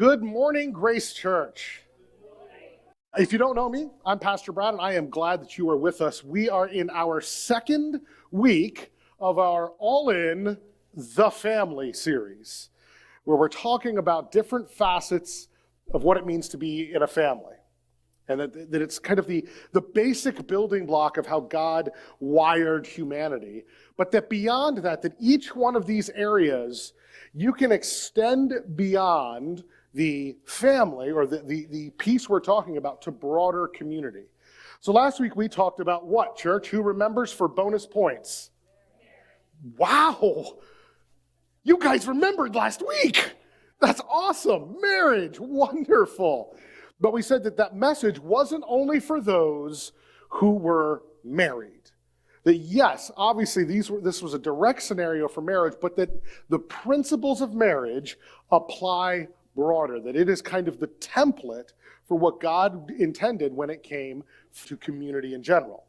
Good morning, Grace Church. If you don't know me, I'm Pastor Brad, and I am glad that you are with us. We are in our second week of our All In the Family series, where we're talking about different facets of what it means to be in a family. And that it's kind of the basic building block of how God wired humanity. But that beyond that each one of these areas, you can extend beyond the family or the piece we're talking about to broader community. So last week we talked about what, church? Who remembers for bonus points? Wow! You guys remembered last week! That's awesome! Marriage, wonderful! But we said that message wasn't only for those who were married. That yes, obviously this was a direct scenario for marriage, but that the principles of marriage apply broader, that it is kind of the template for what God intended when it came to community in general.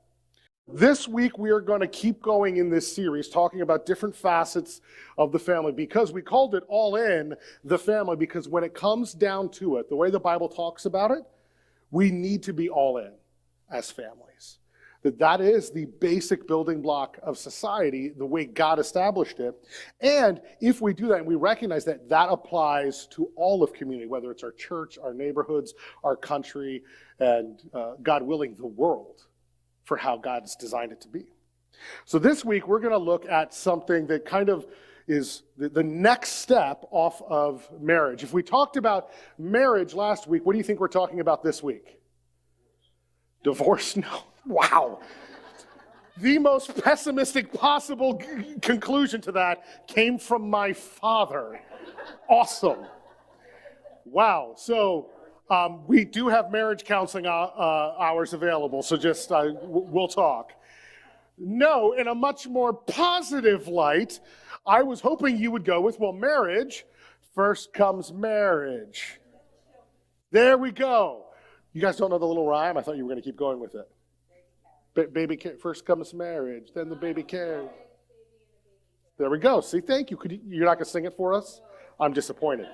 This week we are going to keep going in this series talking about different facets of the family, because we called it All In the Family, because when it comes down to it, the way the Bible talks about it, we need to be all in as families. That is the basic building block of society, the way God established it. And if we do that and we recognize that applies to all of community, whether it's our church, our neighborhoods, our country, and God willing, the world, for how God's designed it to be. So this week we're going to look at something that kind of is the next step off of marriage. If we talked about marriage last week, what do you think we're talking about this week? Divorce? No. Wow. The most pessimistic possible conclusion to that came from my father. Awesome. Wow. So we do have marriage counseling hours available, so just we'll talk. No, in a much more positive light, I was hoping you would go with, well, marriage, first comes marriage. There we go. You guys don't know the little rhyme? I thought you were going to keep going with it. Baby first comes marriage, then the baby carriage. There we go. See, thank you. You're not going to sing it for us? I'm disappointed.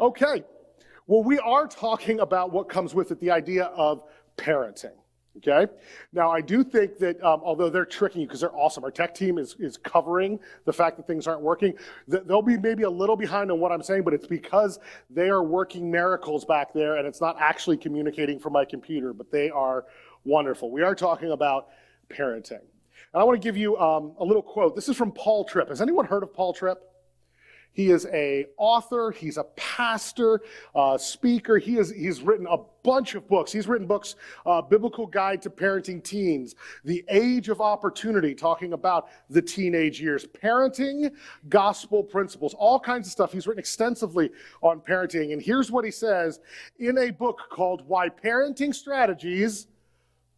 Okay. Well, we are talking about what comes with it, the idea of parenting. Okay? Now, I do think that although they're tricking you because they're awesome, our tech team is covering the fact that things aren't working. They'll be maybe a little behind on what I'm saying, but it's because they are working miracles back there, and it's not actually communicating from my computer, but they are wonderful. We are talking about parenting. And I want to give you a little quote. This is from Paul Tripp. Has anyone heard of Paul Tripp? He is an author, he's a pastor, speaker. He's written a bunch of books. He's written books, Biblical Guide to Parenting Teens, The Age of Opportunity, talking about the teenage years, parenting, gospel principles, all kinds of stuff. He's written extensively on parenting. And here's what he says in a book called Why Parenting Strategies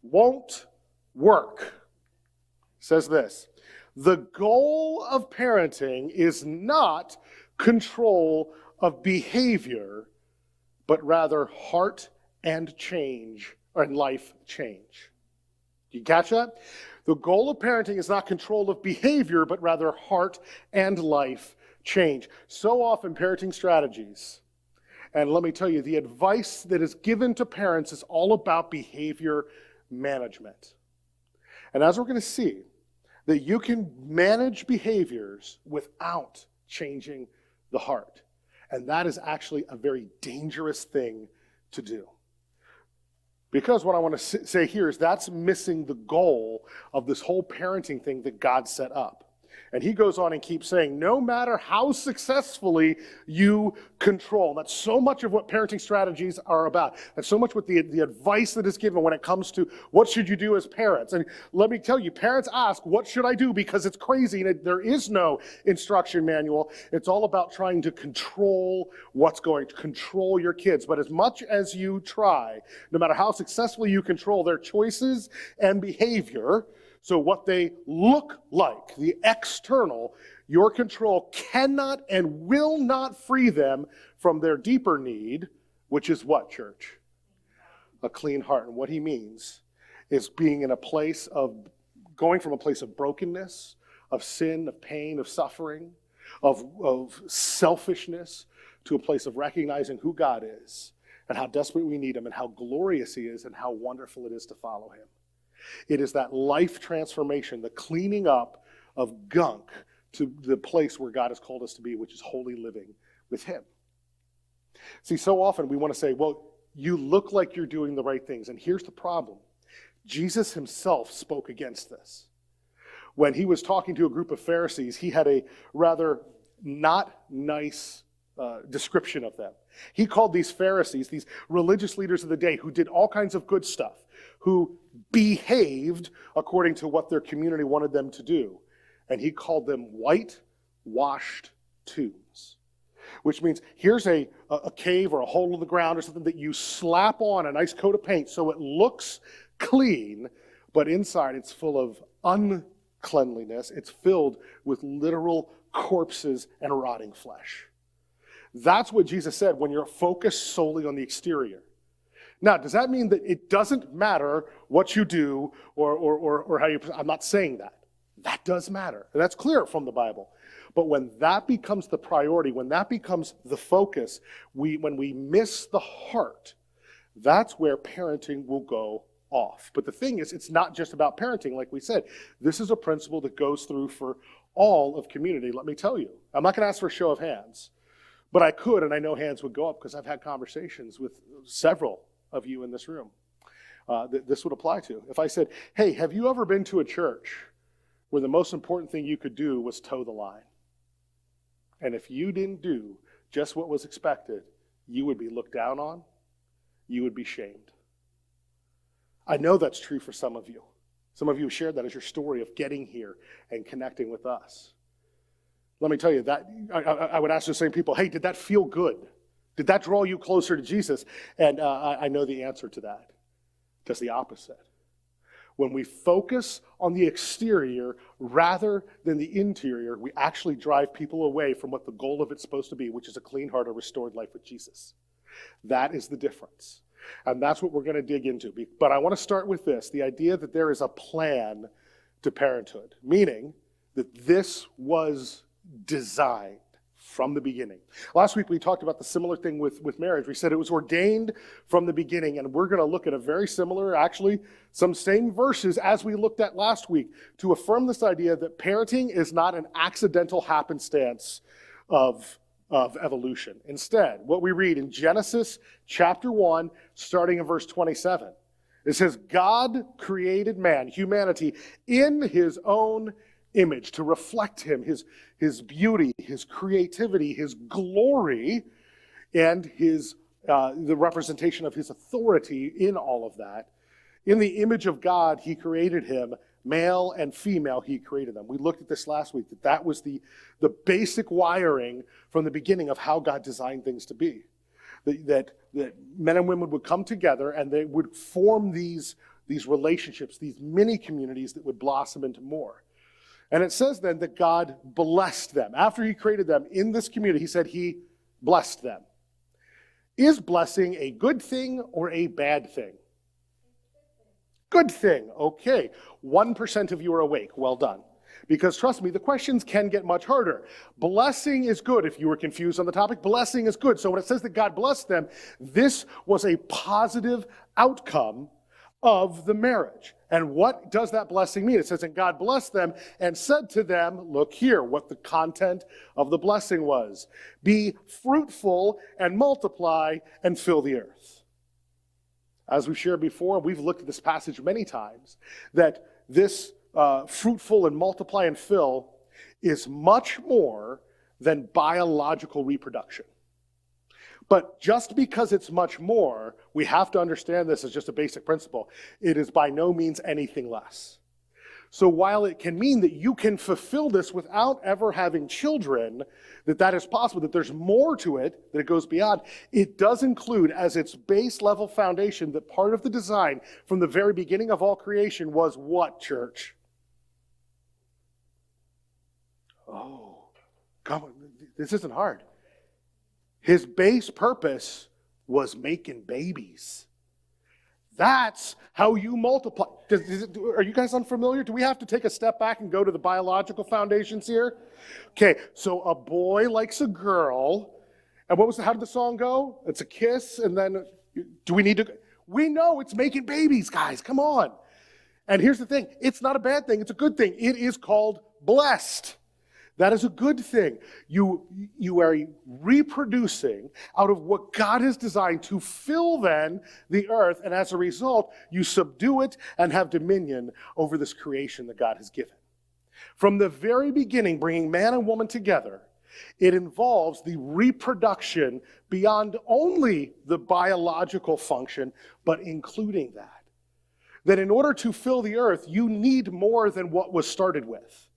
Won't Work. He says this: the goal of parenting is not control of behavior, but rather heart and change, or life change. Do you catch that? The goal of parenting is not control of behavior, but rather heart and life change. So often parenting strategies, and let me tell you, the advice that is given to parents is all about behavior management. And as we're going to see, that you can manage behaviors without changing the heart. And that is actually a very dangerous thing to do. Because what I want to say here is that's missing the goal of this whole parenting thing that God set up. And he goes on and keeps saying, no matter how successfully you control. That's so much of what parenting strategies are about. That's so much what the advice that is given when it comes to what should you do as parents. And let me tell you, parents ask, what should I do? Because it's crazy and there is no instruction manual. It's all about trying to control what's going to control your kids. But as much as you try, no matter how successfully you control their choices and behavior, so what they look like, the external, your control cannot and will not free them from their deeper need, which is what, church? A clean heart. And what he means is being in a place of, going from a place of brokenness, of sin, of pain, of suffering, of selfishness, to a place of recognizing who God is and how desperate we need him and how glorious he is and how wonderful it is to follow him. It is that life transformation, the cleaning up of gunk to the place where God has called us to be, which is holy living with him. See, so often we want to say, well, you look like you're doing the right things. And here's the problem. Jesus himself spoke against this. When he was talking to a group of Pharisees, he had a rather not nice description of them. He called these Pharisees, these religious leaders of the day who did all kinds of good stuff, who behaved according to what their community wanted them to do. And he called them whitewashed tombs, which means here's a cave or a hole in the ground or something that you slap on a nice coat of paint so it looks clean, but inside it's full of uncleanliness. It's filled with literal corpses and rotting flesh. That's what Jesus said when you're focused solely on the exterior. Now, does that mean that it doesn't matter what you do or how you... I'm not saying that. That does matter. And that's clear from the Bible. But when that becomes the priority, when that becomes the focus, when we miss the heart, that's where parenting will go off. But the thing is, it's not just about parenting, like we said. This is a principle that goes through for all of community, let me tell you. I'm not going to ask for a show of hands, but I could, and I know hands would go up because I've had conversations with several of you in this room that this would apply to. If I said, hey, have you ever been to a church where the most important thing you could do was toe the line? And if you didn't do just what was expected, you would be looked down on, you would be shamed. I know that's true for some of you. Some of you have shared that as your story of getting here and connecting with us. Let me tell you that I would ask the same people, hey, did that feel good? Did that draw you closer to Jesus? And I know the answer to that. Just the opposite. When we focus on the exterior rather than the interior, we actually drive people away from what the goal of it's supposed to be, which is a clean heart, a restored life with Jesus. That is the difference. And that's what we're going to dig into. But I want to start with this, the idea that there is a plan to parenthood, meaning that this was designed from the beginning. Last week we talked about the similar thing with marriage. We said it was ordained from the beginning, and we're going to look at a very similar, actually some same verses as we looked at last week to affirm this idea that parenting is not an accidental happenstance of evolution. Instead, what we read in Genesis chapter 1, starting in verse 27, it says, God created man, humanity, in his own image to reflect him, his beauty, his creativity, his glory, and the representation of his authority in all of that. In the image of God, he created him. Male and female, he created them. We looked at this last week, that was the basic wiring from the beginning of how God designed things to be. That men and women would come together and they would form these relationships, these mini communities that would blossom into more. And it says then that God blessed them. After he created them in this community, he said he blessed them. Is blessing a good thing or a bad thing? Good thing. Okay. 1% of you are awake. Well done. Because trust me, the questions can get much harder. Blessing is good. If you were confused on the topic, blessing is good. So when it says that God blessed them, this was a positive outcome of the marriage. And what does that blessing mean? It says, and God blessed them and said to them, look here, what the content of the blessing was. Be fruitful and multiply and fill the earth. As we've shared before, we've looked at this passage many times, that this fruitful and multiply and fill is much more than biological reproduction. But just because it's much more, we have to understand this as just a basic principle. It is by no means anything less. So while it can mean that you can fulfill this without ever having children, that is possible, that there's more to it, that it goes beyond, it does include as its base level foundation that part of the design from the very beginning of all creation was what, church? Oh, come on, this isn't hard. His base purpose was making babies. That's how you multiply. Are you guys unfamiliar? Do we have to take a step back and go to the biological foundations here? Okay, so a boy likes a girl, And how did the song go? It's a kiss, and then do we need to? We know it's making babies, guys. Come on. And here's the thing. It's not a bad thing. It's a good thing. It is called blessed. That is a good thing. You are reproducing out of what God has designed to fill then the earth, and as a result, you subdue it and have dominion over this creation that God has given. From the very beginning, bringing man and woman together, it involves the reproduction beyond only the biological function, but including that. That in order to fill the earth, you need more than what was started with.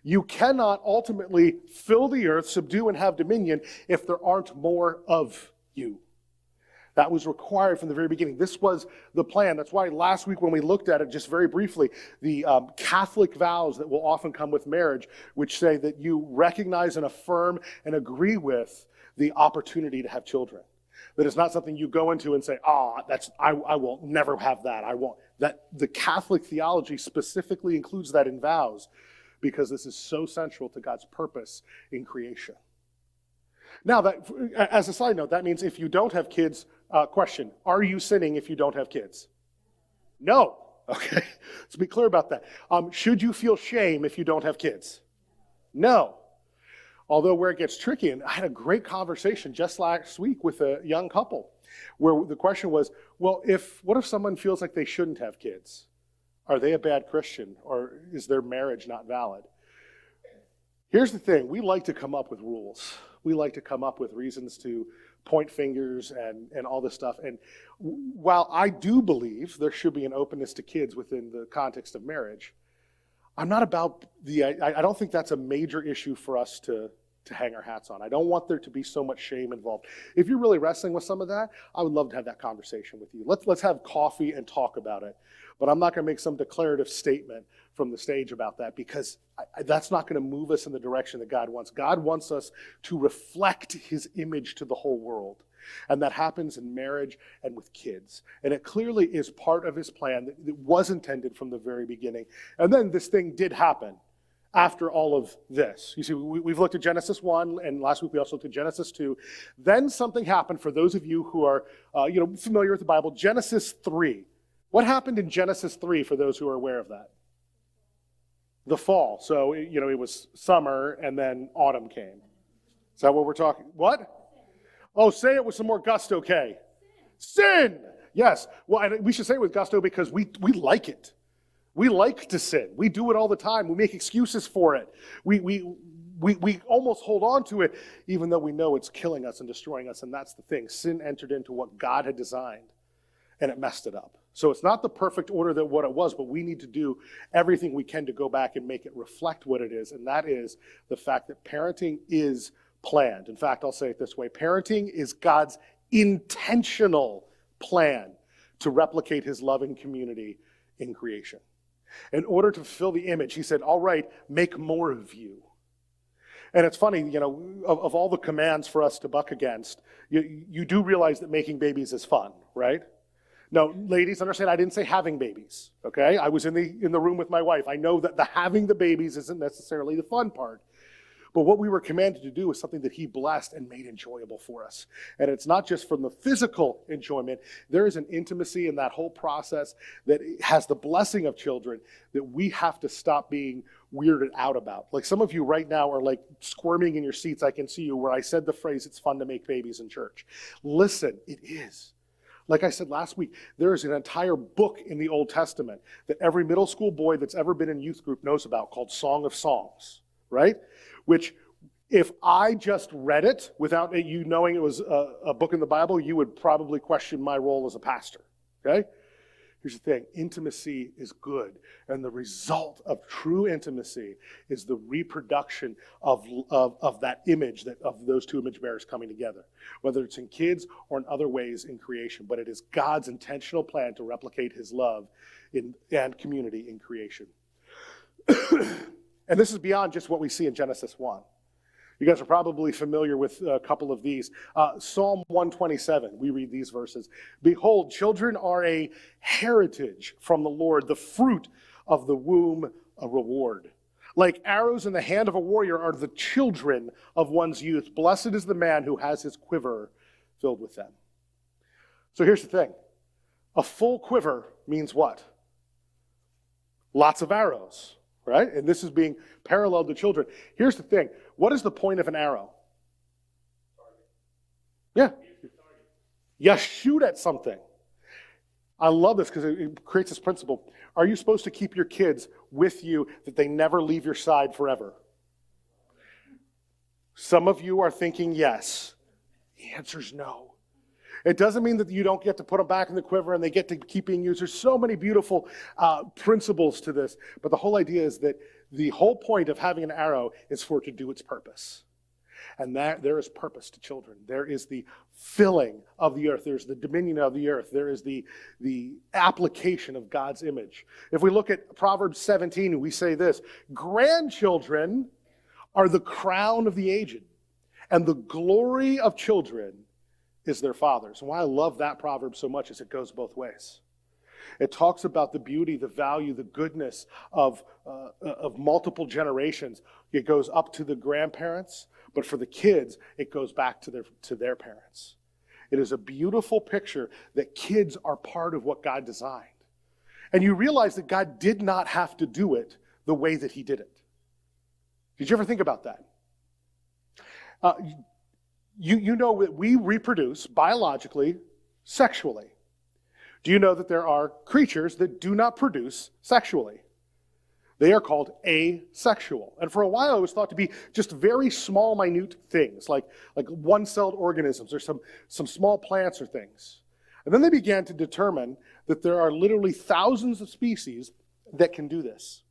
You cannot ultimately fill the earth, subdue, and have dominion if there aren't more of you. That was required from the very beginning. This was the plan. That's why last week when we looked at it just very briefly, the Catholic vows that will often come with marriage, which say that you recognize and affirm and agree with the opportunity to have children. That it's not something you go into and say, I will never have that. I won't. That the Catholic theology specifically includes that in vows, because this is so central to God's purpose in creation. Now, that, as a side note, that means if you don't have kids, question, are you sinning if you don't have kids? No. Okay, let's be clear about that. Should you feel shame if you don't have kids? No. Although where it gets tricky, and I had a great conversation just last week with a young couple, where the question was, well, what if someone feels like they shouldn't have kids? Are they a bad Christian, or is their marriage not valid? Here's the thing. We like to come up with rules. We like to come up with reasons to point fingers and all this stuff. And while I do believe there should be an openness to kids within the context of marriage, I'm not about I don't think that's a major issue for us to hang our hats on. I don't want there to be so much shame involved. If you're really wrestling with some of that, I would love to have that conversation with you. Let's have coffee and talk about it. But I'm not going to make some declarative statement from the stage about that, because that's not going to move us in the direction that God wants. God wants us to reflect his image to the whole world. And that happens in marriage and with kids. And it clearly is part of his plan that was intended from the very beginning. And then this thing did happen after all of this. You see, we've looked at Genesis 1, and last week we also looked at Genesis 2. Then something happened for those of you who are familiar with the Bible. Genesis 3. What happened in Genesis 3 for those who are aware of that? The fall. So, it was summer and then autumn came. Is that what we're talking? What? Oh, say it with some more gusto, Kay. Sin! Yes. Well, and we should say it with gusto because we like it. We like to sin. We do it all the time. We make excuses for it. We almost hold on to it, even though we know it's killing us and destroying us. And that's the thing. Sin entered into what God had designed, and it messed it up. So it's not the perfect order that what it was, but we need to do everything we can to go back and make it reflect what it is. And that is the fact that parenting is planned. In fact, I'll say it this way. Parenting is God's intentional plan to replicate his loving community in creation. In order to fulfill the image, he said, all right, make more of you. And it's funny, of all the commands for us to buck against, you do realize that making babies is fun, right? No, ladies, understand, I didn't say having babies, okay? I was in the room with my wife. I know that the having the babies isn't necessarily the fun part. But what we were commanded to do is something that he blessed and made enjoyable for us. And it's not just from the physical enjoyment. There is an intimacy in that whole process that has the blessing of children that we have to stop being weirded out about. Like some of you right now are like squirming in your seats. I can see you where I said the phrase, it's fun to make babies in church. Listen, it is. Like I said last week, there is an entire book in the Old Testament that every middle school boy that's ever been in youth group knows about called Song of Songs, right? Which, if I just read it without you knowing it was a book in the Bible, you would probably question my role as a pastor, okay? Here's the thing, intimacy is good, and the result of true intimacy is the reproduction of that image, of those two image bearers coming together, whether it's in kids or in other ways in creation. But it is God's intentional plan to replicate his love and community in creation. And this is beyond just what we see in Genesis 1. You guys are probably familiar with a couple of these. Psalm 127, we read these verses. Behold, children are a heritage from the Lord, the fruit of the womb a reward. Like arrows in the hand of a warrior are the children of one's youth. Blessed is the man who has his quiver filled with them. So here's the thing. A full quiver means what? Lots of arrows, right? And this is being paralleled to children. Here's the thing. What is the point of an arrow? Yeah. You shoot at something. I love this because it creates this principle. Are you supposed to keep your kids with you that they never leave your side forever? Some of you are thinking yes. The answer is no. It doesn't mean that you don't get to put them back in the quiver and they get to keep being used. There's so many beautiful principles to this. But the whole idea is that the whole point of having an arrow is for it to do its purpose. And that there is purpose to children. There is the filling of the earth. There's the dominion of the earth. There is the application of God's image. If we look at Proverbs 17, we say this: grandchildren are the crown of the aged, and the glory of children is their fathers. And why I love that proverb so much is it goes both ways. It talks about the beauty, the value, the goodness of multiple generations. It goes up to the grandparents, but for the kids, it goes back to their parents. It is a beautiful picture that kids are part of what God designed. And you realize that God did not have to do it the way that he did it. Did you ever think about that? You know that we reproduce biologically, sexually. Do you know that there are creatures that do not produce sexually? They are called asexual. And for a while, it was thought to be just very small, minute things, like one-celled organisms or some small plants or things. And then they began to determine that there are literally thousands of species that can do this.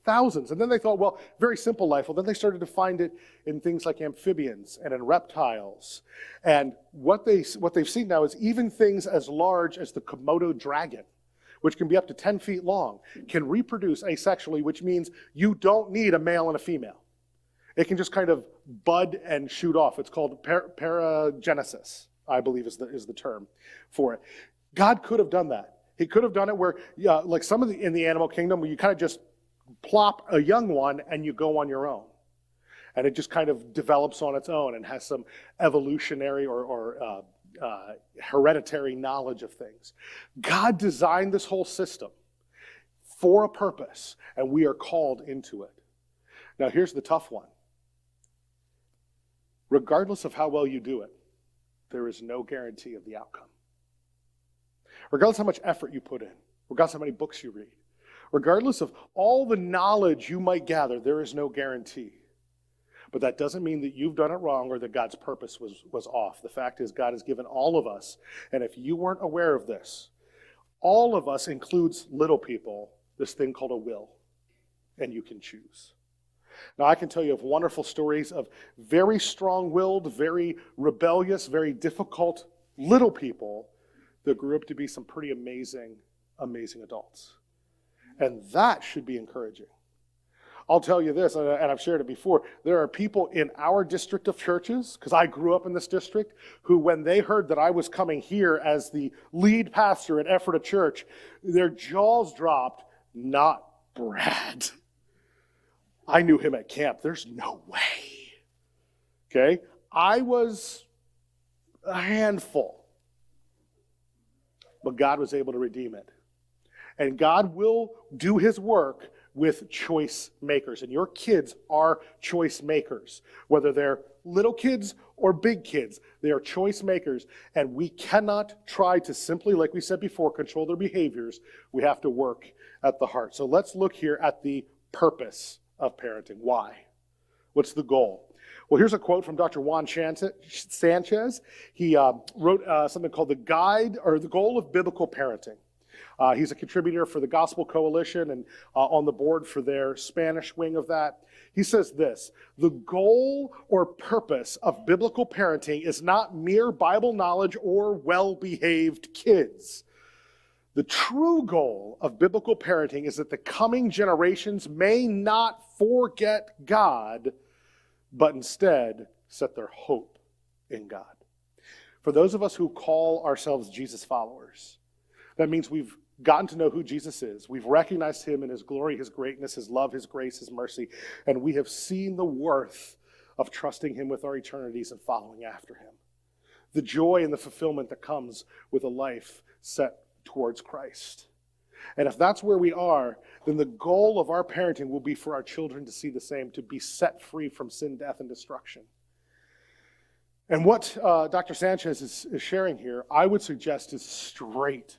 Thousands. And then they thought, well, very simple life. Well, then they started to find it in things like amphibians and in reptiles. And what they've seen now is even things as large as the Komodo dragon, which can be up to 10 feet long, can reproduce asexually, which means you don't need a male and a female. It can just kind of bud and shoot off. It's called paragenesis, I believe is the term for it. God could have done that. He could have done it where, like some of in the animal kingdom, where you kind of just plop a young one and you go on your own. And it just kind of develops on its own and has some evolutionary or hereditary knowledge of things. God designed this whole system for a purpose, and we are called into it. Now, here's the tough one. Regardless of how well you do it, there is no guarantee of the outcome. Regardless of how much effort you put in, regardless of how many books you read, regardless of all the knowledge you might gather, there is no guarantee. But that doesn't mean that you've done it wrong or that God's purpose was off. The fact is, God has given all of us, and if you weren't aware of this, all of us includes little people, this thing called a will, and you can choose. Now, I can tell you of wonderful stories of very strong-willed, very rebellious, very difficult little people that grew up to be some pretty amazing, amazing adults. And that should be encouraging. I'll tell you this, and I've shared it before, there are people in our district of churches, because I grew up in this district, who when they heard that I was coming here as the lead pastor at Ephrata Church, their jaws dropped. Not Brad. I knew him at camp. There's no way. Okay? I was a handful. But God was able to redeem it. And God will do his work with choice makers. And your kids are choice makers. Whether they're little kids or big kids, they are choice makers. And we cannot try to simply, like we said before, control their behaviors. We have to work at the heart. So let's look here at the purpose of parenting. Why? What's the goal? Well, here's a quote from Dr. Juan Sanchez. He wrote something called the Goal of Biblical Parenting. He's a contributor for the Gospel Coalition and on the board for their Spanish wing of that. He says this: the goal or purpose of biblical parenting is not mere Bible knowledge or well-behaved kids. The true goal of biblical parenting is that the coming generations may not forget God, but instead set their hope in God. For those of us who call ourselves Jesus followers, that means we've gotten to know who Jesus is. We've recognized him in his glory, his greatness, his love, his grace, his mercy, and we have seen the worth of trusting him with our eternities and following after him. The joy and the fulfillment that comes with a life set towards Christ. And if that's where we are, then the goal of our parenting will be for our children to see the same, to be set free from sin, death, and destruction. And what Dr. Sanchez is sharing here, I would suggest is straight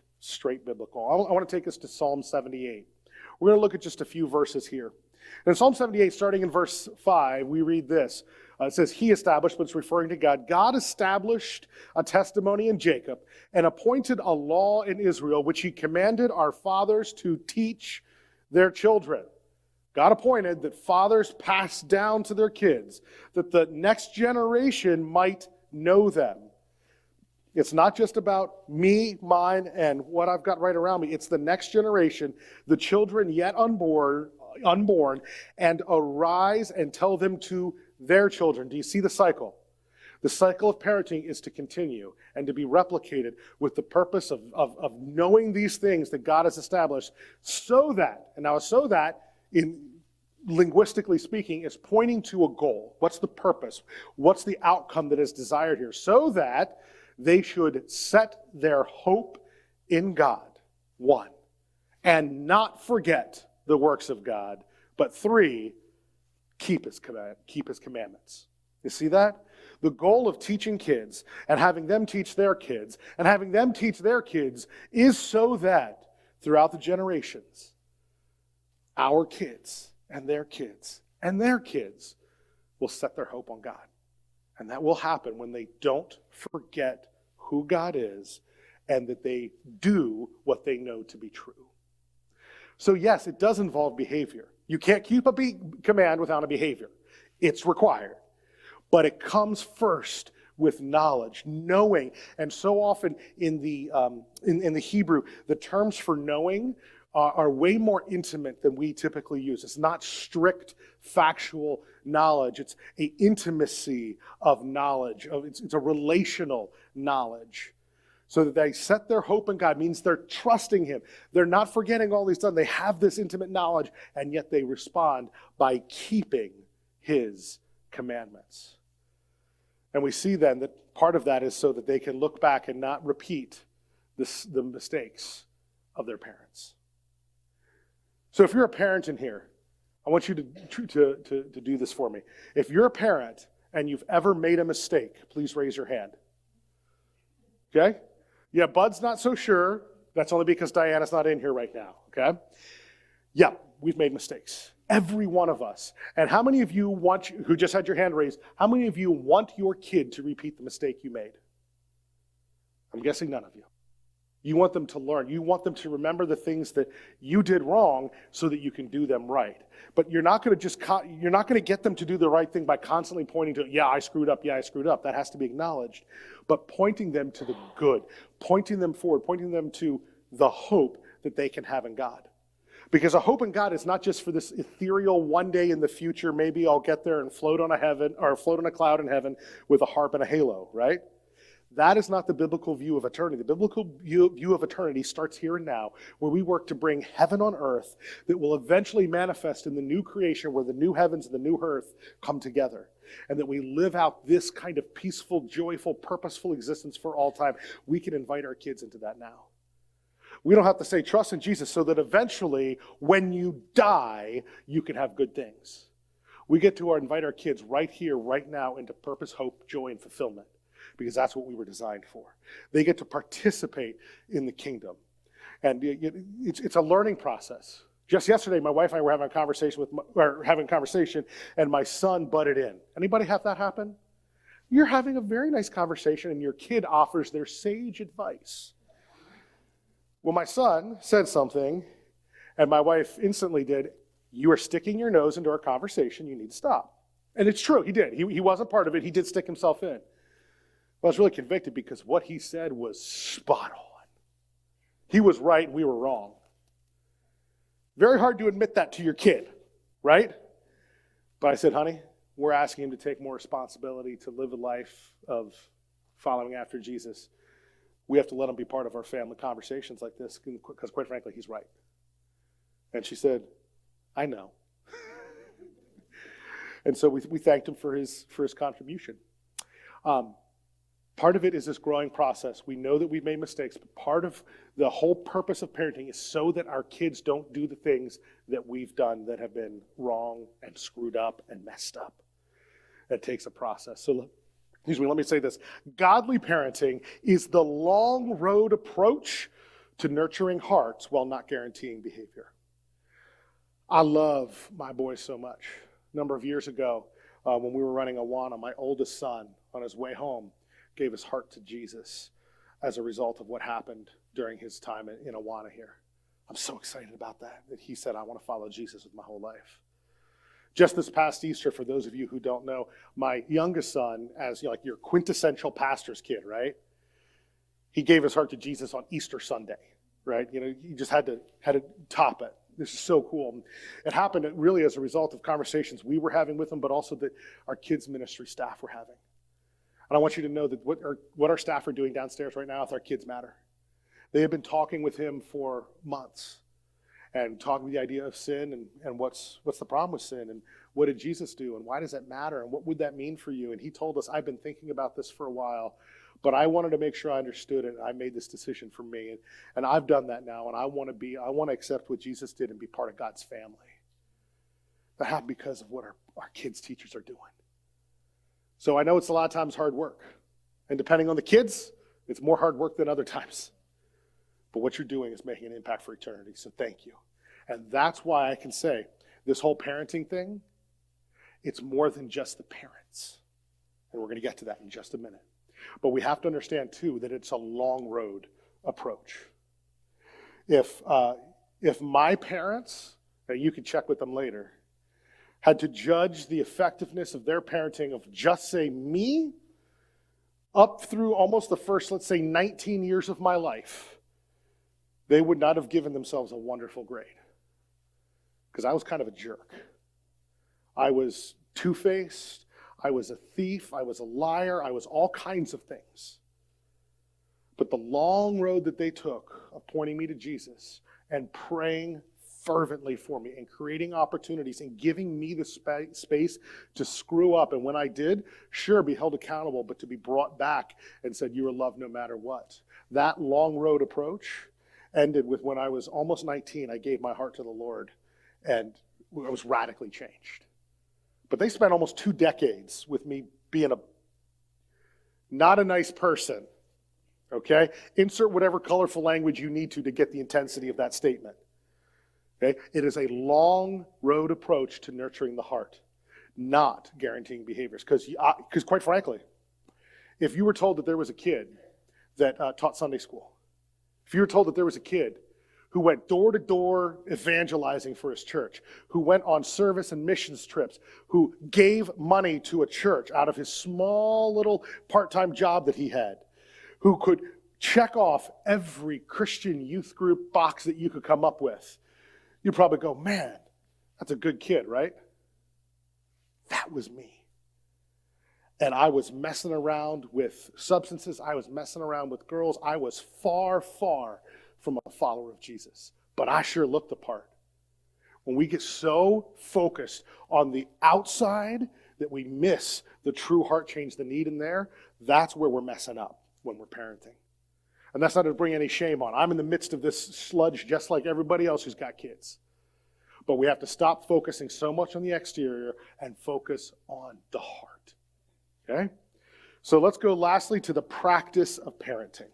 biblical. I want to take us to Psalm 78. We're going to look at just a few verses here. In Psalm 78, starting in verse 5, we read this. It says, he established, but it's referring to God. God established a testimony in Jacob and appointed a law in Israel, which he commanded our fathers to teach their children. God appointed that fathers pass down to their kids, that the next generation might know them. It's not just about me, mine, and what I've got right around me. It's the next generation, the children yet unborn, and arise and tell them to their children. Do you see the cycle? The cycle of parenting is to continue and to be replicated with the purpose of knowing these things that God has established so that, in linguistically speaking, is pointing to a goal. What's the purpose? What's the outcome that is desired here? So that they should set their hope in God, 1, and not forget the works of God, but 3, keep his commandments. You see that? The goal of teaching kids and having them teach their kids and having them teach their kids is so that throughout the generations, our kids and their kids and their kids will set their hope on God. And that will happen when they don't forget who God is and that they do what they know to be true. So yes, it does involve behavior. You can't keep a command without a behavior. It's required. But it comes first with knowledge, knowing. And so often in the Hebrew, the terms for knowing are way more intimate than we typically use. It's not strict factual knowledge. It's an intimacy of knowledge. It's a relational knowledge. So that they set their hope in God means they're trusting him. They're not forgetting all he's done. They have this intimate knowledge, and yet they respond by keeping his commandments. And we see then that part of that is so that they can look back and not repeat the mistakes of their parents. So if you're a parent in here, I want you to do this for me. If you're a parent and you've ever made a mistake, please raise your hand. Okay? Yeah, Bud's not so sure. That's only because Diana's not in here right now, okay? Yeah, we've made mistakes. Every one of us. And how many of you who just had your hand raised, how many of you want your kid to repeat the mistake you made? I'm guessing none of you. You want them to learn. You want them to remember the things that you did wrong so that you can do them right. But you're not going to get them to do the right thing by constantly pointing to, yeah, I screwed up. That has to be acknowledged. But pointing them to the good, pointing them forward, pointing them to the hope that they can have in God. Because a hope in God is not just for this ethereal one day in the future, maybe I'll get there and float on a cloud in heaven with a harp and a halo, right? That is not the biblical view of eternity. The biblical view of eternity starts here and now, where we work to bring heaven on earth that will eventually manifest in the new creation where the new heavens and the new earth come together. And that we live out this kind of peaceful, joyful, purposeful existence for all time. We can invite our kids into that now. We don't have to say trust in Jesus so that eventually when you die, you can have good things. We get to invite our kids right here, right now into purpose, hope, joy, and fulfillment. Because that's what we were designed for. They get to participate in the kingdom. And it's a learning process. Just yesterday, my wife and I were having a conversation, and my son butted in. Anybody have that happen? You're having a very nice conversation, and your kid offers their sage advice. Well, my son said something, and my wife instantly did, you are sticking your nose into our conversation, you need to stop. And it's true, he did. He wasn't part of it, he did stick himself in. I was really convicted because what he said was spot on. He was right, we were wrong. Very hard to admit that to your kid, right? But I said, honey, we're asking him to take more responsibility, to live a life of following after Jesus. we have to let him be part of our family conversations like this because, quite frankly, he's right. And she said, I know. And so we thanked him for his contribution. Part of it is this growing process. We know that we've made mistakes, but part of the whole purpose of parenting is so that our kids don't do the things that we've done that have been wrong and screwed up and messed up. It takes a process. So let me say this. Godly parenting is the long road approach to nurturing hearts while not guaranteeing behavior. I love my boys so much. A number of years ago, when we were running Awana, my oldest son, on his way home, gave his heart to Jesus as a result of what happened during his time in Awana here. I'm so excited about that he said, I want to follow Jesus with my whole life. Just this past Easter, for those of you who don't know, my youngest son, as like your quintessential pastor's kid, right? He gave his heart to Jesus on Easter Sunday, right? He just had to top it. This is so cool. It happened really as a result of conversations we were having with him, but also that our kids' ministry staff were having. And I want you to know that what our staff are doing downstairs right now with our kids matter. They have been talking with him for months and talking the idea of sin and what's the problem with sin and what did Jesus do and why does that matter and what would that mean for you? And he told us, I've been thinking about this for a while, but I wanted to make sure I understood it. I made this decision for me. And I've done that now, and I want to accept what Jesus did and be part of God's family. That happened because of what our kids' teachers are doing. So I know it's a lot of times hard work. And depending on the kids, it's more hard work than other times. But what you're doing is making an impact for eternity, so thank you. And that's why I can say this whole parenting thing, it's more than just the parents. And we're going to get to that in just a minute. But we have to understand, too, that it's a long road approach. If my parents, and you can check with them later, had to judge the effectiveness of their parenting of just, say, me, up through almost the first, let's say, 19 years of my life, they would not have given themselves a wonderful grade. Because I was kind of a jerk. I was two-faced. I was a thief. I was a liar. I was all kinds of things. But the long road that they took of pointing me to Jesus and praying fervently for me and creating opportunities and giving me the space to screw up. And when I did, sure, be held accountable, but to be brought back and said, you are loved no matter what. That long road approach ended with when I was almost 19, I gave my heart to the Lord and I was radically changed. But they spent almost 2 decades with me being not a nice person, okay? Insert whatever colorful language you need to get the intensity of that statement. Okay? It is a long road approach to nurturing the heart, not guaranteeing behaviors. Because quite frankly, if you were told that there was a kid that taught Sunday school, if you were told that there was a kid who went door to door evangelizing for his church, who went on service and missions trips, who gave money to a church out of his small little part-time job that he had, who could check off every Christian youth group box that you could come up with, you'd probably go, man, that's a good kid, right? That was me. And I was messing around with substances. I was messing around with girls. I was far, far from a follower of Jesus. But I sure looked the part. When we get so focused on the outside that we miss the true heart change, the need in there, that's where we're messing up when we're parenting. And that's not to bring any shame on. I'm in the midst of this sludge just like everybody else who's got kids. But we have to stop focusing so much on the exterior and focus on the heart. Okay? So let's go lastly to the practice of parenting.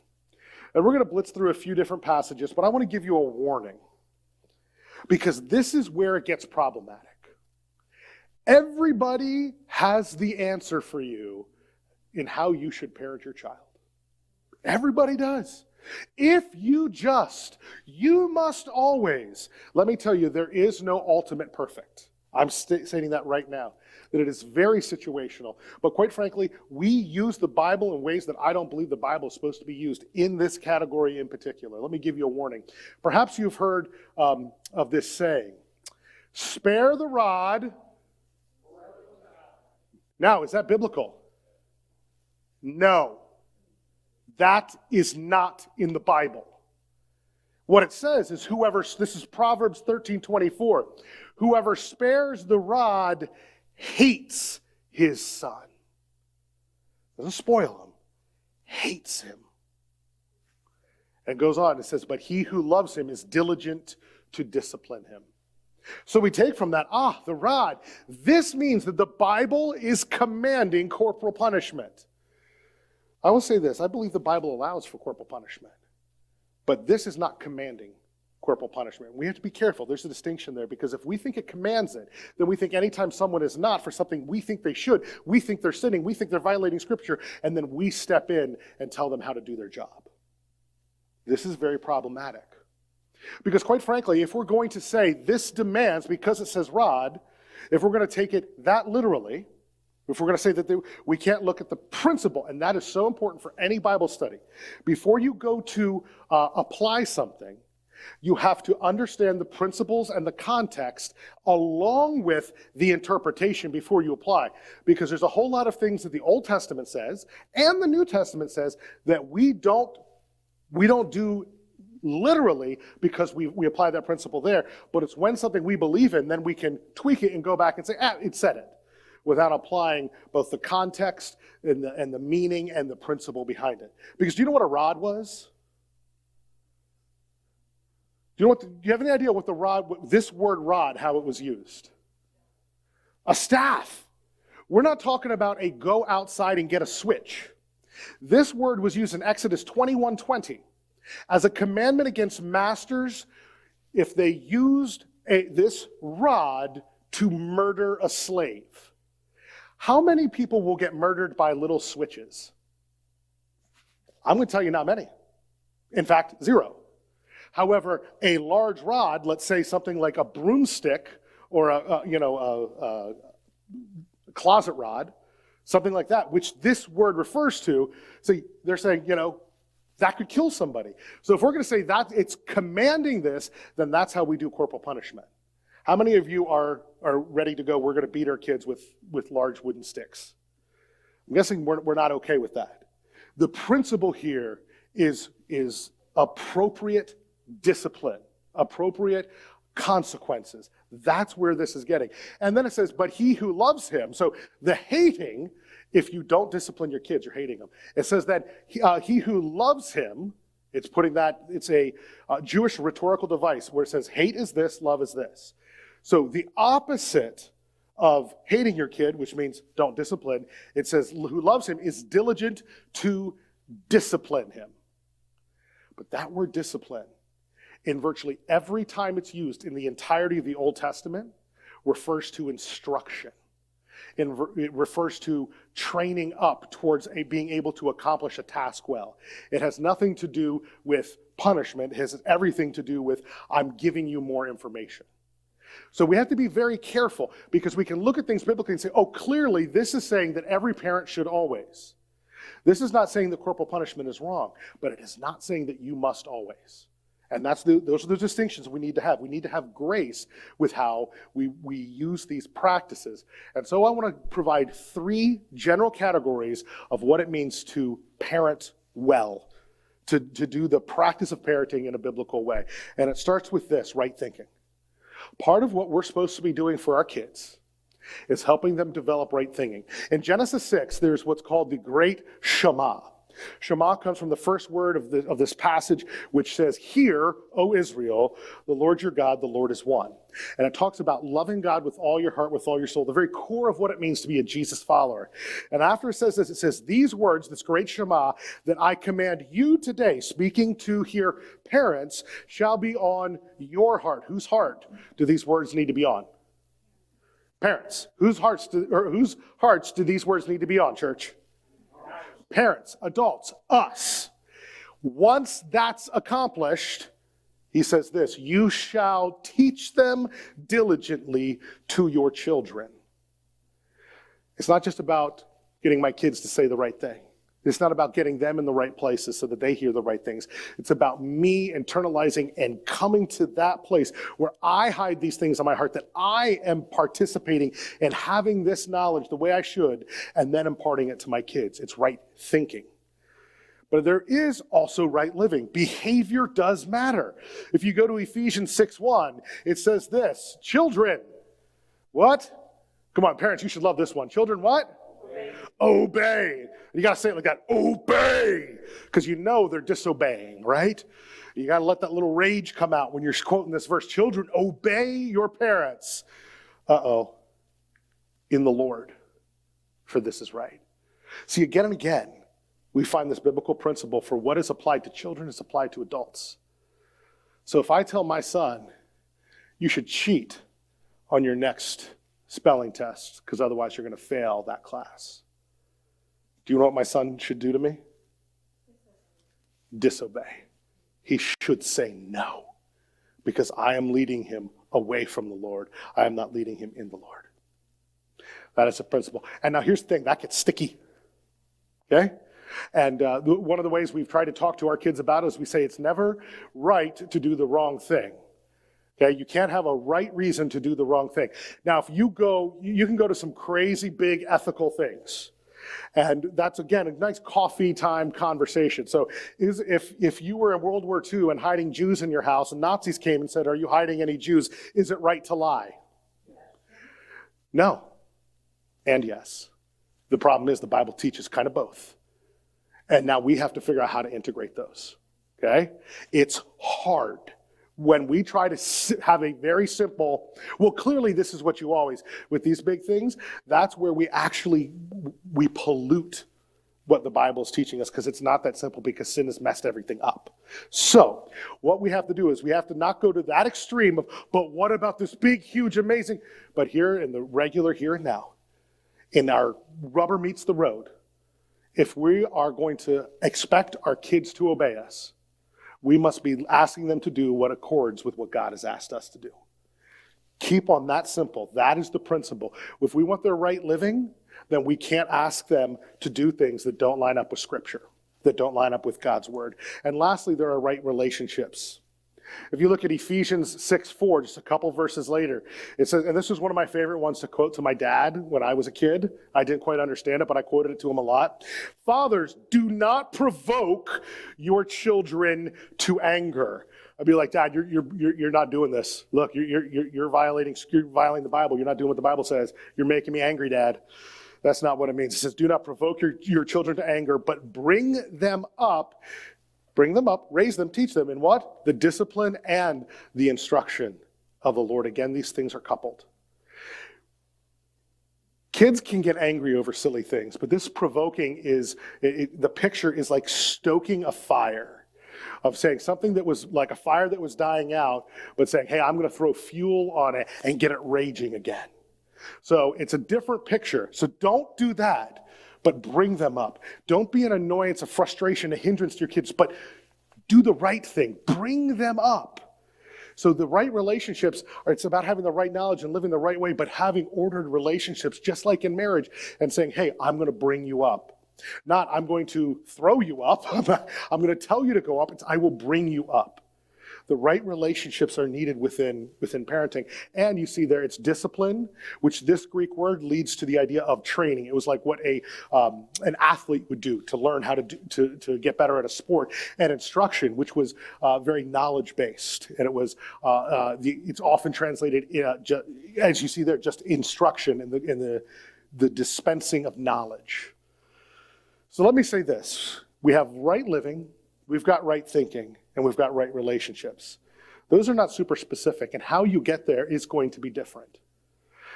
And we're going to blitz through a few different passages, but I want to give you a warning. Because this is where it gets problematic. Everybody has the answer for you in how you should parent your child. Everybody does. If you must always. Let me tell you, there is no ultimate perfect. I'm stating that right now, that it is very situational. But quite frankly, we use the Bible in ways that I don't believe the Bible is supposed to be used in this category in particular. Let me give you a warning. Perhaps you've heard of this saying, spare the rod. Now, is that biblical? No. That is not in the Bible. What it says is this is Proverbs 13:24, whoever spares the rod hates his son. Doesn't spoil him, hates him. And goes on, it says, but he who loves him is diligent to discipline him. So we take from that, the rod. This means that the Bible is commanding corporal punishment. I will say this, I believe the Bible allows for corporal punishment. But this is not commanding corporal punishment. We have to be careful. There's a distinction there, because if we think it commands it, then we think anytime someone is not for something we think they should, we think they're sinning, we think they're violating Scripture, and then we step in and tell them how to do their job. This is very problematic. Because quite frankly, if we're going to say this demands, because it says rod, if we're going to take it that literally, if we're going to say that we can't look at the principle, and that is so important for any Bible study. Before you go to apply something, you have to understand the principles and the context along with the interpretation before you apply. Because there's a whole lot of things that the Old Testament says and the New Testament says that we don't do literally because we apply that principle there. But it's when something we believe in, then we can tweak it and go back and say, it said it, without applying both the context and the meaning and the principle behind it. Because do you know what a rod was? Do you have any idea what this word rod, how it was used? A staff. We're not talking about a go outside and get a switch. This word was used in Exodus 21:20 as a commandment against masters if they used this rod to murder a slave. How many people will get murdered by little switches? I'm going to tell you not many. In fact, zero. However, a large rod, let's say something like a broomstick or a closet rod, something like that, which this word refers to, so they're saying, that could kill somebody. So if we're going to say that it's commanding this, then that's how we do corporal punishment. How many of you are ready to go, we're going to beat our kids with large wooden sticks? I'm guessing we're not okay with that. The principle here is appropriate discipline, appropriate consequences. That's where this is getting. And then it says, but he who loves him. So the hating, if you don't discipline your kids, you're hating them. It says that he who loves him, it's a Jewish rhetorical device where it says hate is this, love is this. So the opposite of hating your kid, which means don't discipline, it says who loves him is diligent to discipline him. But that word discipline, in virtually every time it's used in the entirety of the Old Testament, refers to instruction. It refers to training up towards being able to accomplish a task well. It has nothing to do with punishment. It has everything to do with I'm giving you more information. So we have to be very careful, because we can look at things biblically and say, clearly this is saying that every parent should always. This is not saying that corporal punishment is wrong, but it is not saying that you must always. And those are the distinctions we need to have. We need to have grace with how we use these practices. And so I want to provide 3 general categories of what it means to parent well, to do the practice of parenting in a biblical way. And it starts with this, right thinking. Part of what we're supposed to be doing for our kids is helping them develop right thinking. In Genesis 6, there's what's called the Great Shema. Shema comes from the first word of this passage, which says, "Hear, O Israel, the Lord your God, the Lord is one." And it talks about loving God with all your heart, with all your soul, the very core of what it means to be a Jesus follower. And after it says this, it says, "These words, this great Shema, that I command you today," speaking to here parents, "shall be on your heart." Whose heart do these words need to be on? Parents. Whose hearts do these words need to be on, church? Parents, adults, us. Once that's accomplished, he says this, "You shall teach them diligently to your children." It's not just about getting my kids to say the right thing. It's not about getting them in the right places so that they hear the right things. It's about me internalizing and coming to that place where I hide these things in my heart, that I am participating in having this knowledge the way I should, and then imparting it to my kids. It's right thinking. But there is also right living. Behavior does matter. If you go to Ephesians 6:1, it says this, children, what? Come on, parents, you should love this one. Children, what? Obey. You got to say it like that. Obey. Because you know they're disobeying, right? You got to let that little rage come out when you're quoting this verse. Children, obey your parents. In the Lord, for this is right. See, again and again, we find this biblical principle for what is applied to children is applied to adults. So if I tell my son, you should cheat on your next spelling test, because otherwise you're going to fail that class. Do you know what my son should do to me? Disobey. He should say no, because I am leading him away from the Lord. I am not leading him in the Lord. That is a principle. And now here's the thing, that gets sticky. Okay? And one of the ways we've tried to talk to our kids about it is we say it's never right to do the wrong thing. Okay? You can't have a right reason to do the wrong thing. Now, if you can go to some crazy big ethical things. And that's, again, a nice coffee time conversation. So if you were in World War II and hiding Jews in your house and Nazis came and said, are you hiding any Jews? Is it right to lie? No. And yes. The problem is the Bible teaches kind of both. And now we have to figure out how to integrate those. Okay? It's hard. When we try to have a very simple, well, clearly this is what you always, with these big things, that's where we pollute what the Bible is teaching us, because it's not that simple, because sin has messed everything up. So what we have to do is we have to not go to that extreme of, but what about this big, huge, amazing, but here in the regular here and now, in our rubber meets the road, if we are going to expect our kids to obey us, we must be asking them to do what accords with what God has asked us to do. Keep on that simple. That is the principle. If we want their right living, then we can't ask them to do things that don't line up with Scripture, that don't line up with God's Word. And lastly, there are right relationships. If you look at Ephesians 6:4, just a couple verses later, it says, and this is one of my favorite ones to quote to my dad when I was a kid. I didn't quite understand it, but I quoted it to him a lot. Fathers, do not provoke your children to anger. I'd be like, Dad, you're not doing this. Look, you're violating the Bible. You're not doing what the Bible says. You're making me angry, Dad. That's not what it means. It says, do not provoke your children to anger, but bring them up, raise them, teach them in what? The discipline and the instruction of the Lord. Again, these things are coupled. Kids can get angry over silly things, but this provoking is, the picture is like stoking a fire, of saying something that was like a fire that was dying out, but saying, hey, I'm going to throw fuel on it and get it raging again. So it's a different picture. So don't do that, but bring them up. Don't be an annoyance, a frustration, a hindrance to your kids, but do the right thing. Bring them up. So the right relationships, it's about having the right knowledge and living the right way, but having ordered relationships, just like in marriage, and saying, hey, I'm going to bring you up. Not, I'm going to throw you up. I'm going to tell you to go up. It's, I will bring you up. The right relationships are needed within parenting. And you see there, it's discipline, which this Greek word leads to the idea of training. It was like what an athlete would do to learn how to get better at a sport. And instruction, which was very knowledge-based. And it was, it's often translated, as you see there, just instruction in the dispensing of knowledge. So let me say this. We have right living, we've got right thinking, and we've got right relationships. Those are not super specific, and how you get there is going to be different.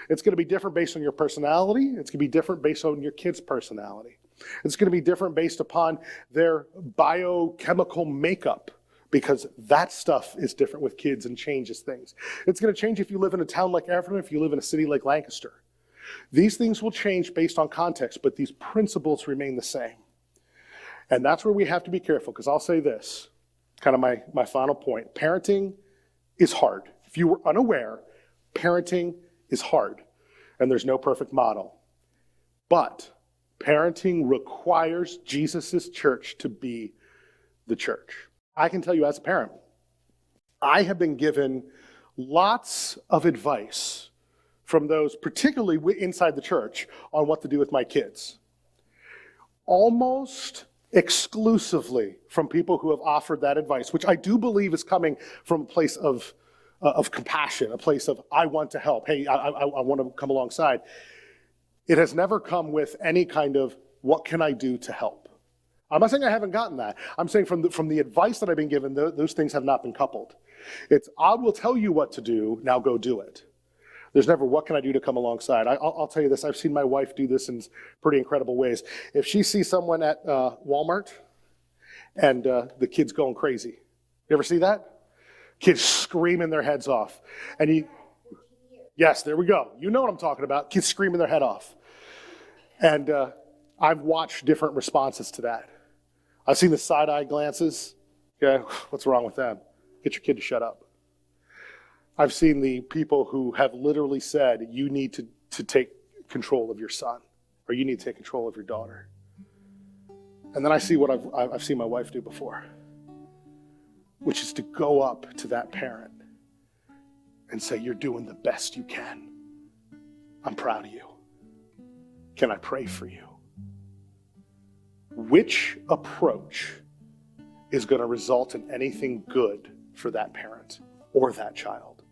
It's going to be different based on your personality. It's going to be different based on your kid's personality. It's going to be different based upon their biochemical makeup, because that stuff is different with kids and changes things. It's going to change if you live in a town like Everton, if you live in a city like Lancaster. These things will change based on context, but these principles remain the same. And that's where we have to be careful, because I'll say this, kind of my final point. Parenting is hard. If you were unaware, parenting is hard, and there's no perfect model. But parenting requires Jesus' church to be the church. I can tell you as a parent, I have been given lots of advice from those, particularly inside the church, on what to do with my kids. Almost exclusively from people who have offered that advice, which I do believe is coming from a place of compassion, a place of, I want to help. Hey, I want to come alongside. It has never come with any kind of, what can I do to help? I'm not saying I haven't gotten that. I'm saying from the advice that I've been given, those things have not been coupled. It's, I will tell you what to do, now go do it. There's never, what can I do to come alongside? I'll tell you this, I've seen my wife do this in pretty incredible ways. If she sees someone at Walmart and the kid's going crazy, you ever see that? Kids screaming their heads off. And yes, there we go. You know what I'm talking about. Kids screaming their head off. And I've watched different responses to that. I've seen the side-eye glances. Okay, what's wrong with them? Get your kid to shut up. I've seen the people who have literally said, you need to take control of your son, or you need to take control of your daughter. And then I see what I've seen my wife do before, which is to go up to that parent and say, you're doing the best you can. I'm proud of you. Can I pray for you? Which approach is going to result in anything good for that parent or that child?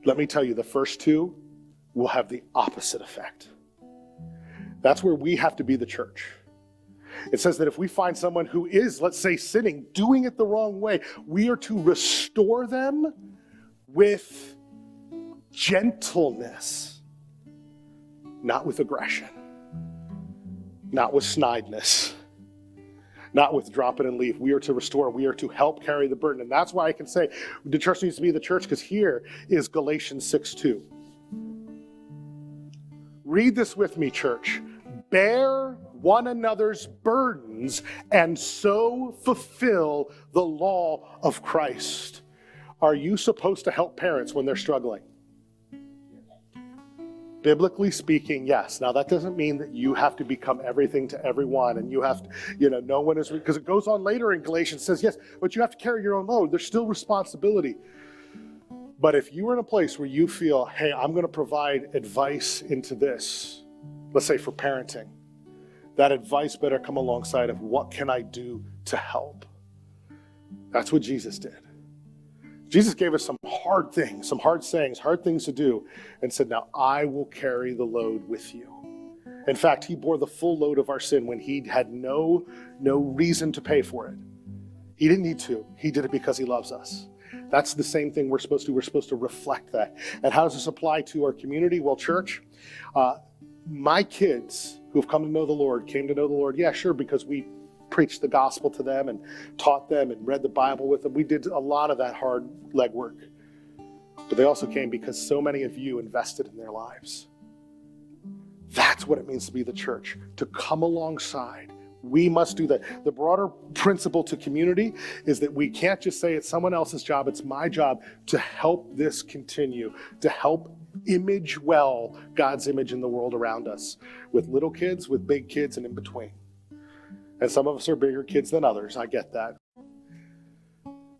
Let me tell you, the first two will have the opposite effect. That's where we have to be the church. It says that if we find someone who is, let's say, sinning, doing it the wrong way, we are to restore them with gentleness, not with aggression, not with snideness, not with drop it and leave. We are to restore. We are to help carry the burden. And that's why I can say the church needs to be the church, because here is Galatians 6:2. Read this with me, church. Bear one another's burdens and so fulfill the law of Christ. Are you supposed to help parents when they're struggling? Biblically speaking, yes. Now, that doesn't mean that you have to become everything to everyone, and you have to, no one is, because it goes on later in Galatians, says, yes, but you have to carry your own load. There's still responsibility. But if you are in a place where you feel, hey, I'm going to provide advice into this, let's say for parenting, that advice better come alongside of, what can I do to help? That's what Jesus did. Jesus gave us some hard things, some hard sayings, hard things to do, and said, now I will carry the load with you. In fact, he bore the full load of our sin when he had no reason to pay for it. He didn't need to. He did it because he loves us. That's the same thing we're supposed to do. We're supposed to reflect that. And how does this apply to our community? Well, church, my kids who have come to know the Lord came to know the Lord, yeah, sure, because we preached the gospel to them and taught them and read the Bible with them. We did a lot of that hard legwork. But they also came because so many of you invested in their lives. That's what it means to be the church, to come alongside. We must do that. The broader principle to community is that we can't just say it's someone else's job, it's my job to help this continue, to help image well God's image in the world around us, with little kids, with big kids, and in between. And some of us are bigger kids than others. I get that.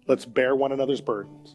Let's bear one another's burdens.